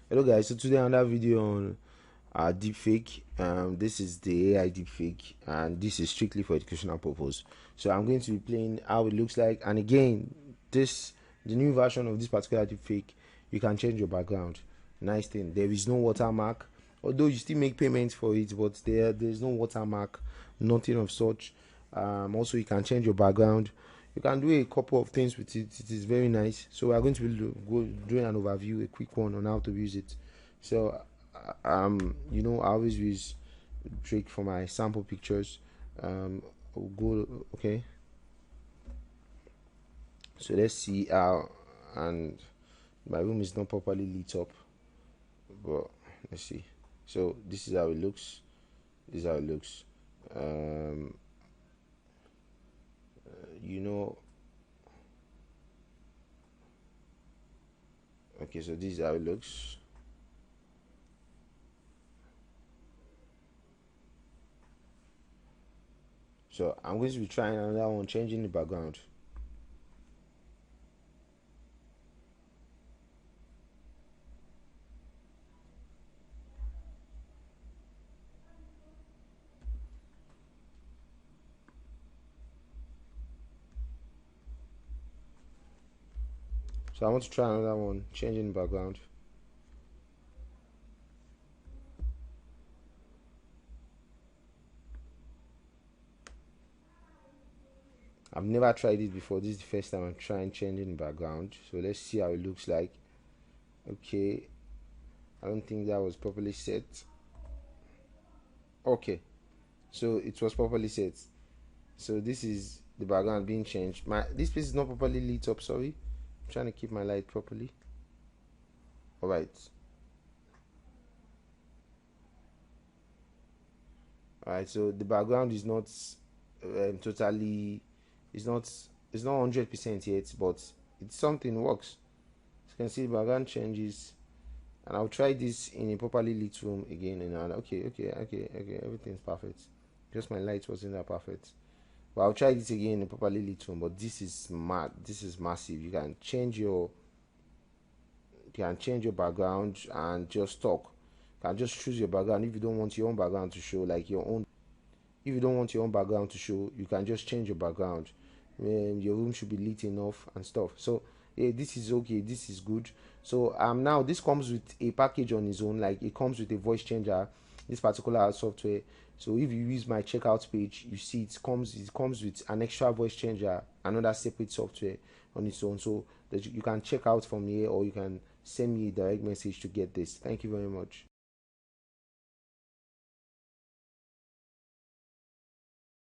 Hello guys, so today another video on deepfake. This is the AI deepfake, and this is strictly for educational purpose. So I'm going to be playing how it looks like, and again, the new version of this particular deepfake, you can change your background. Nice thing. There is no watermark, although you still make payments for it, but there's no watermark, nothing of such. Also, you can change your background. You can do a couple of things with it. It is very nice. So we are going to be doing an overview, a quick one on how to use it. So I always use Drake for my sample pictures. We'll go okay. So let's see how, and my room is not properly lit up, but let's see. So this is how it looks. This is how it looks. Um, you know, okay. So this is how it looks. So I'm going to be trying another one, changing the background. So I want to try another one, changing the background. I've never tried it before. This is the first time I'm trying changing the background. So let's see how it looks like. Okay. I don't think that was properly set. Okay. So it was properly set. So this is the background being changed. This place is not properly lit up, sorry. I'm trying to keep my light properly. Alright. Alright, so the background is not totally, it's not 100% yet, but it's something works. As you can see, the background changes, and I'll try this in a properly lit room again. And okay, everything's perfect. Just my light wasn't that perfect, but I'll try this again in a properly lit room. But this is mad. This is massive. You can change your background and just talk. You can just choose your background if you don't want your own background to show, like your own. If you don't want your own background to show, you can just change your background. Your room should be lit enough and stuff. So yeah, this is okay. This is good. So now this comes with a package on its own. Like, it comes with a voice changer, this particular software. So if you use my checkout page, you see it comes with an extra voice changer, another separate software on its own. So that you can check out from here, or you can send me a direct message to get this. Thank you very much.